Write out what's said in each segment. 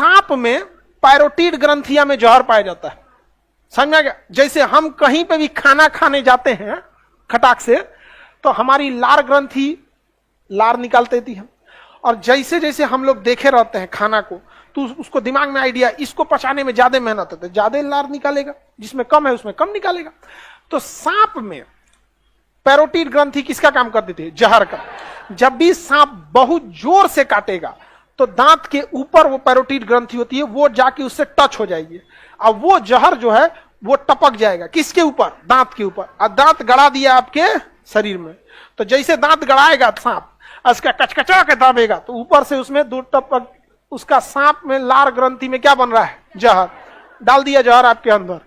सांप में पैरोटीड ग्रंथिया में जहर पाया जाता है, समझ में गया। जैसे हम कहीं पे भी खाना खाने जाते हैं खटाक से, तो हमारी लार ग्रंथि लार निकाल देती है, और जैसे जैसे हम लोग देखे रहते हैं खाना को, तो उसको दिमाग में आइडिया, इसको पचाने में ज्यादा मेहनत है तो ज्यादा लार निकालेगा, जिसमें कम है उसमें कम निकालेगा। तो सांप में पैरोटीड ग्रंथि किसका काम कर देती है? जहर का। जब भी सांप बहुत जोर से काटेगा तो दांत के ऊपर वो पैरोटीड ग्रंथि होती है, वो जाके उससे टच हो जाएगी, अब वो जहर जो है वो टपक जाएगा किसके ऊपर? दांत के ऊपर। और दांत गड़ा दिया आपके शरीर में, तो जैसे दांत गड़ाएगा सांप, उसका कचकचा के दाबेगा तो ऊपर से उसमें दो टपक, उसका सांप में लार ग्रंथि में क्या बन रहा है? जहर। डाल दिया जहर आपके अंदर,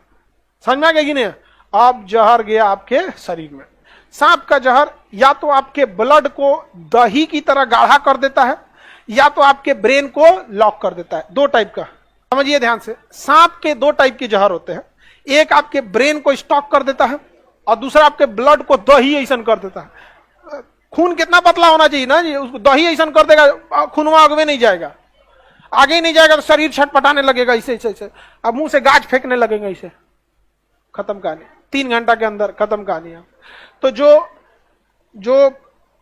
समझ में आ गया कि नहीं? अब जहर गया आपके शरीर में। सांप का जहर या तो आपके ब्लड को दही की तरह गाढ़ा कर देता है, या तो आपके ब्रेन को लॉक कर देता है। दो टाइप का समझिए ध्यान से, सांप के दो टाइप के जहर होते हैं, एक आपके ब्रेन को स्टॉक कर देता है और दूसरा आपके ब्लड को दही ऐसा कर देता है। खून कितना पतला होना चाहिए ना जी, उसको दही ऐसा कर देगा, खूनवा आगे नहीं जाएगा, आगे ही नहीं जाएगा तो शरीर छटपटाने लगेगा ऐसे ऐसे ऐसे, अब मुंह से गाज फेंकने लगेगा ऐसे, खत्म कहानी। 3 घंटा के अंदर खत्म कहानी। तो जो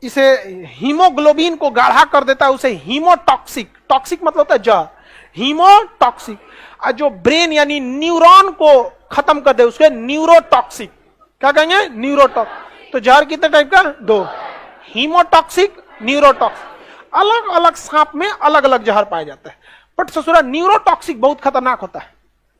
इसे हीमोग्लोबिन को गाढ़ा कर देता है उसे हीमोटॉक्सिक, टॉक्सिक मतलब होता है जहर, हीमोटॉक्सिक। और जो ब्रेन यानी न्यूरॉन को खत्म कर दे उसके न्यूरोटॉक्सिक, क्या कहेंगे? न्यूरोटॉक्सिक। तो जहर कितने टाइप का? 2, हीमोटॉक्सिक, न्यूरोटॉक्सिक। अलग अलग सांप में अलग अलग जहर पाया जाता है, बट ससुरा न्यूरोटॉक्सिक बहुत खतरनाक होता है,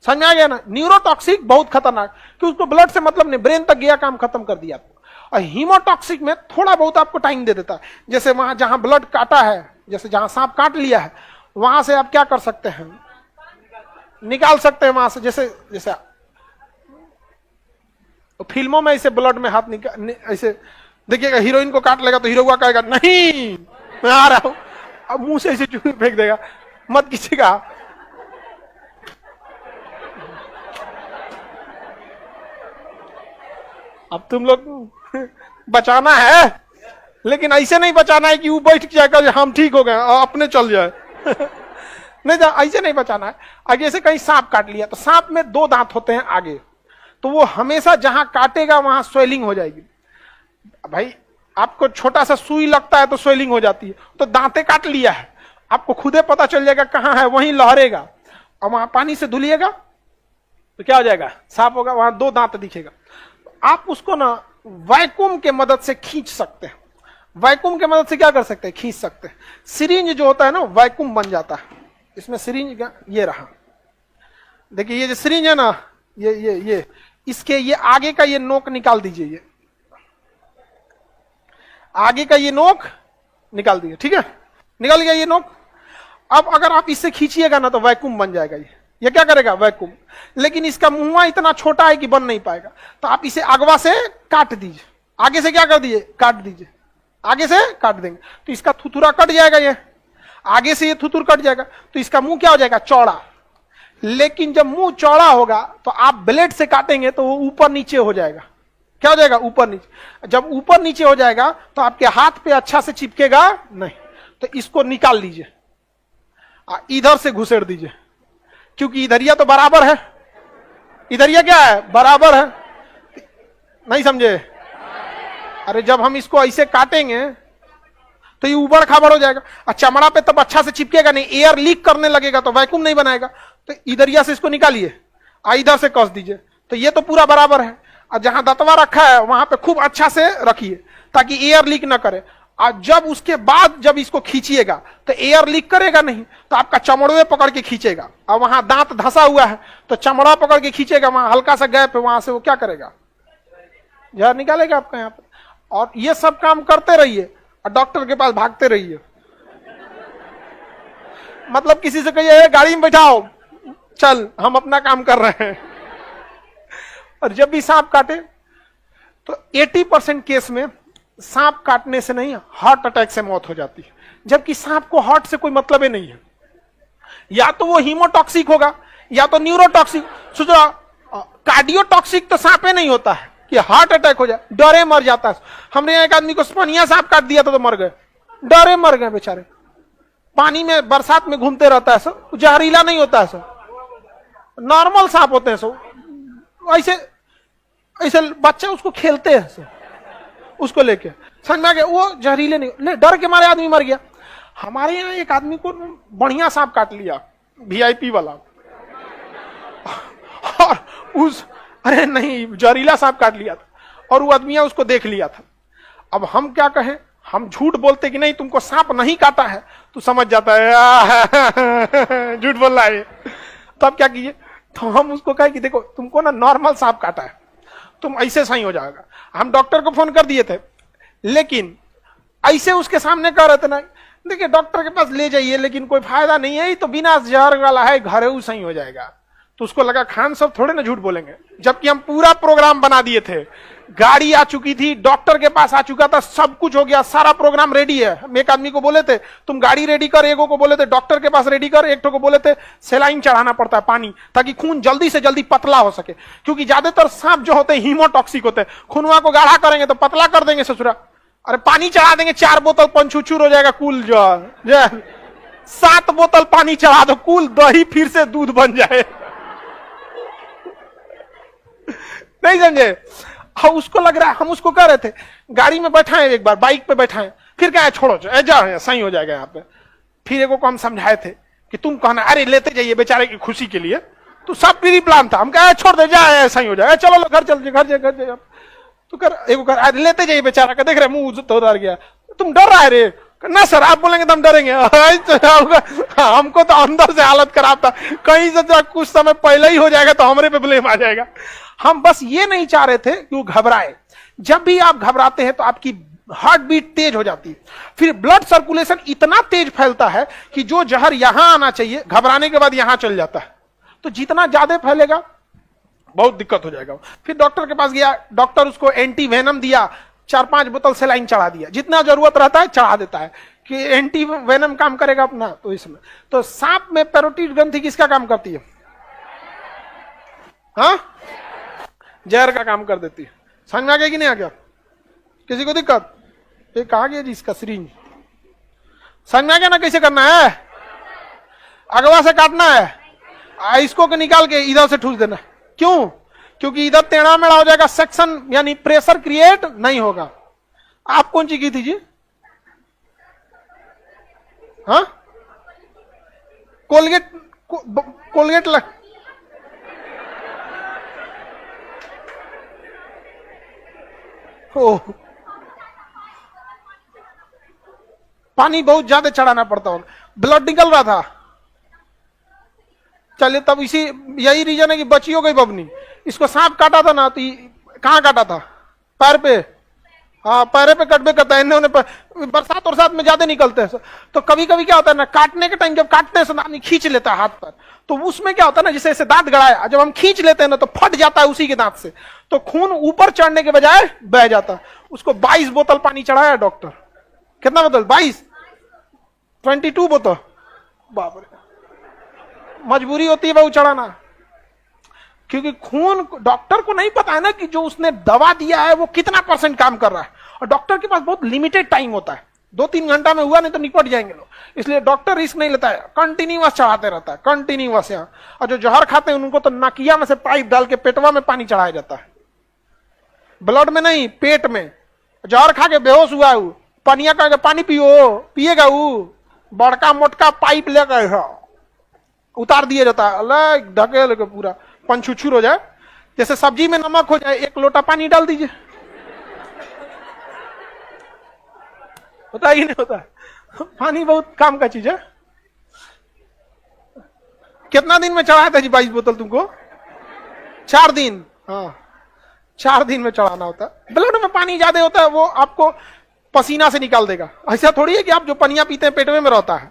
समझ में आ गया ना? न्यूरोटॉक्सिक बहुत खतरनाक, कि उसको ब्लड से मतलब नहीं, ब्रेन तक गया, काम खत्म कर दिया आपको। और हीमोटॉक्सिक में थोड़ा बहुत आपको टाइम दे देता है, जैसे वहां जहां ब्लड काटा है, जैसे जहां सांप काट लिया है वहां से आप क्या कर सकते हैं? निकाल सकते हैं वहां से। जैसे जैसे फिल्मों में ऐसे ब्लड में हाथ निकाल, ऐसे देखिएगा, हीरोइन को काट लेगा तो हीरो कहेगा नहीं मैं आ रहा हूं, अब मुंह से ऐसे चूहे फेंक देगा, मत कीजिएगा। अब तुम लोग बचाना है, लेकिन ऐसे नहीं बचाना है कि वो बैठ जाएगा हम ठीक हो गए अपने चल जाए नहीं, ऐसे नहीं बचाना है। आगे से कहीं सांप काट लिया तो सांप में 2 दांत होते हैं आगे, तो वो हमेशा जहां काटेगा वहां स्वेलिंग हो जाएगी। भाई आपको छोटा सा सुई लगता है तो स्वेलिंग हो जाती है, तो दांते काट लिया है, आपको खुदे पता चल जाएगा कहां है, वहीं लहरेगा, और वहां पानी से धुलिएगा तो क्या हो जाएगा? साफ होगा, वहां 2 दांत दिखेगा। आप उसको ना वैक्यूम के मदद से खींच सकते हैं। वैक्यूम के मदद से क्या कर सकते हैं? खींच सकते हैं। सिरिंज जो होता है ना वैक्यूम बन जाता है, इसमें सिरिंज का ये रहा, देखिए ये जो सिरिंज है ना, ये इसके ये आगे का ये नोक निकाल दीजिए, ये आगे का ये नोक निकाल दीजिए, ठीक है, निकल गया ये नोक। अब अगर आप इससे खींचिएगा ना तो वैक्यूम बन जाएगा, ये क्या करेगा? वैक्यूम। लेकिन इसका मुंह इतना छोटा है कि बन नहीं पाएगा, तो आप इसे अगवा से काट दीजिए, आगे से क्या कर दीजिए? काट दीजिए, आगे से काट देंगे तो इसका थुथुरा कट जाएगा, ये आगे से ये थुथुर कट जाएगा, तो इसका मुंह क्या हो जाएगा? चौड़ा। लेकिन जब मुंह चौड़ा होगा तो आप ब्लेड से काटेंगे तो वो ऊपर नीचे हो जाएगा, क्या हो जाएगा? ऊपर नीचे। जब ऊपर नीचे हो जाएगा तो आपके हाथ पे अच्छा से चिपकेगा नहीं, तो इसको निकाल लीजिए, इधर से घुसेड़ दीजिए, क्योंकि इधरिया तो बराबर है, इधरिया क्या है? बराबर है, नहीं समझे? अरे जब हम इसको ऐसे काटेंगे तो ये ऊबड़ खाबड़ हो जाएगा, और चमड़ा पे तब अच्छा से चिपकेगा नहीं, एयर लीक करने लगेगा तो वैक्यूम नहीं बनाएगा। तो इधरिया से इसको निकालिए, इधर से कस दीजिए, तो ये तो पूरा बराबर है। और जहां दतवा रखा है वहां पे खूब अच्छा से रखिए ताकि एयर लीक ना करे। और जब उसके बाद जब इसको खींचिएगा तो एयर लीक करेगा नहीं, तो आपका चमड़े पकड़ के खींचेगा, और वहां दांत धंसा हुआ है तो चमड़ा पकड़ के खींचेगा, वहां हल्का सा गैप है, वहां से वो क्या करेगा? जहर निकालेगा आपका यहाँ पे। और ये सब काम करते रहिए और डॉक्टर के पास भागते रहिए। मतलब किसी से कहिए गाड़ी में बैठाओ, चल हम अपना काम कर रहे हैं। और जब भी सांप काटे तो 80% केस में सांप काटने से नहीं, हार्ट अटैक से मौत हो जाती है, जबकि सांप को हार्ट से कोई मतलब ही नहीं है। या तो वो हीमोटॉक्सिक होगा या तो न्यूरोटॉक्सिक। सोचो कार्डियोटॉक्सिक तो सांपे नहीं होता है कि हार्ट अटैक हो जाए, डरे मर जाता है। हमने एक आदमी को स्पनिया सांप काट दिया था तो मर गए, डरे मर गए बेचारे। पानी में बरसात में घूमते रहता है सब, जहरीला नहीं होता है सब, नॉर्मल सांप होते हैं सब। ऐसे ऐसे बच्चे उसको खेलते हैं सब, उसको लेके, समझ में आ गया, वो जहरीले नहीं, ले डर के मारे आदमी मर गया। हमारे यहाँ एक आदमी को बढ़िया सांप काट लिया, वीआईपी वाला, और उस, अरे नहीं, जहरीला सांप काट लिया था, और वो आदमी उसको देख लिया था। अब हम क्या कहें, हम झूठ बोलते कि नहीं तुमको सांप नहीं काटा है, तो समझ जाता है झूठ बोल रहा है। तब क्या किए, तो हम उसको कहे कि देखो तुमको ना नॉर्मल सांप काटा है, तुम ऐसे सही हो जाएगा। हम डॉक्टर को फोन कर दिए थे, लेकिन ऐसे उसके सामने कह रहे थे ना, देखिए डॉक्टर के पास ले जाइए लेकिन कोई फायदा नहीं है, तो बिना जहर वाला है, घरे वो सही हो जाएगा। तो उसको लगा खान साहब थोड़े ना झूठ बोलेंगे, जबकि हम पूरा प्रोग्राम बना दिए थे, गाड़ी आ चुकी थी, डॉक्टर के पास आ चुका था, सब कुछ हो गया, सारा प्रोग्राम रेडी है। हम एक आदमी को बोले थे तुम गाड़ी रेडी कर, एक को बोले थे डॉक्टर के पास रेडी कर, एक को बोले थे सेलाइन चढ़ाना पड़ता है पानी, ताकि खून जल्दी से जल्दी पतला हो सके, क्योंकि ज्यादातर सांप जो होते हैं हीमोटॉक्सिक होते हैं, खूनवा को गाढ़ा करेंगे तो पतला कर देंगे ससुरा, अरे पानी चढ़ा देंगे 4 बोतल पंचुचूर हो जाएगा, कुल जो 7 बोतल पानी चढ़ा दो, कुल दही फिर से दूध बन जाए। नहीं समझे, हाँ उसको लग रहा है, हम उसको कह रहे थे गाड़ी में बैठाएं, एक बार बाइक पे बैठाएं, फिर क्या है छोड़ो जा सही हो जाएगा यहाँ पे। फिर एगो को हम समझाए थे कि तुम कहना अरे लेते जाइए बेचारे की खुशी के लिए, तो सब प्री प्लान था, हम कहा छोड़ दे जा सही हो जाएगा, चलो घर चल घर तो कर एगो कर अरे लेते जाइए बेचारा का, देख रहे मुंह तो डर गया, तुम डर रहा है रे, ना सर आप बोलेंगे तो हम डरेंगे। हमको तो अंदर से हालत खराब था, कहीं से कुछ समय पहले ही हो जाएगा तो हमारे पे ब्लेम आ जाएगा। हम बस ये नहीं चाह रहे थे कि वो घबराए, जब भी आप घबराते हैं तो आपकी हार्ट बीट तेज हो जाती है, फिर ब्लड सर्कुलेशन इतना तेज फैलता है कि जो जहर यहां आना चाहिए घबराने के बाद यहां चल जाता है, तो जितना ज्यादा फैलेगा बहुत दिक्कत हो जाएगा। फिर डॉक्टर के पास गया, डॉक्टर उसको एंटी वेनम दिया, 4-5 बोतल सेलाइन चढ़ा दिया, जितना जरूरत रहता है चढ़ा देता है कि एंटी वेनम काम करेगा अपना। तो इसमें तो सांप में पैरोटिड ग्रंथि किसका काम करती है, हाँ जहर का काम कर देती है। समझ में आ गया कि नहीं आ गया, किसी को दिक्कत, ये कहा गया जी इसका सिरिंज, समझ में आ गया ना कैसे करना है, अगवा से काटना है, इसको के निकाल के इधर से ठूस देना। क्यों, क्योंकि इधर टेढ़ा मेढ़ा हो जाएगा, सेक्शन यानी प्रेशर क्रिएट नहीं होगा। आप कौन सी की थी जी, हाँ कोलगेट लग, पानी बहुत ज्यादा चढ़ाना पड़ता होगा, ब्लड निकल रहा था, चलिए तब इसी यही रीजन है कि बची हो गई बबनी। इसको सांप काटा था ना, तो कहाँ काटा था, पैर पे, हाँ पैरे पे कटबे करता है, इन्होंने बरसात और साथ में ज्यादा निकलते हैं, तो कभी कभी क्या होता है ना, काटने के टाइम जब काटते हैं आदमी खींच लेता है हाथ पर, तो उसमें क्या होता है ना, जैसे ऐसे दांत गड़ाया, जब हम खींच लेते हैं ना तो फट जाता है उसी के दांत से, तो खून ऊपर चढ़ने के बजाय बह जाता है। उसको 22 बोतल पानी चढ़ाया डॉक्टर, कितना बोतल, 22 बोतल, बाप रे, मजबूरी होती है बहुत चढ़ाना, क्योंकि खून डॉक्टर को नहीं पता है ना कि जो उसने दवा दिया है वो कितना % काम कर रहा है, और डॉक्टर के पास बहुत लिमिटेड टाइम होता है, 2-3 घंटा में हुआ नहीं तो निपट जाएंगे लोग, इसलिए डॉक्टर रिस्क नहीं लेता है, कंटिन्यूअस चढ़ाते रहता है, कंटिन्यूअस यहाँ। और जो जहर खाते हैं उनको तो नाकिया में से पाइप डाल के पेटवा में पानी चढ़ाया जाता है, ब्लड में नहीं पेट में। जहर खा के बेहोश हुआ है, पनिया का पानी पियो, पिएगा वो बड़का मोटका पाइप लेकर उतार दिया जाता है, अलग ढकेल के पूरा पंचुचूर हो जाए, जैसे सब्जी में नमक हो जाए, 1 लोटा पानी डाल दीजिए, होता है कि नहीं होता है? पानी बहुत काम का चीज है। कितना दिन में चढ़ाया था जी 22 बोतल तुमको, 4 दिन, हाँ 4 दिन में चढ़ाना होता है। ब्लड में पानी ज्यादा होता है, वो आपको पसीना से निकाल देगा, ऐसा थोड़ी है कि आप जो पनिया पीते हैं पेटवे में रहता है,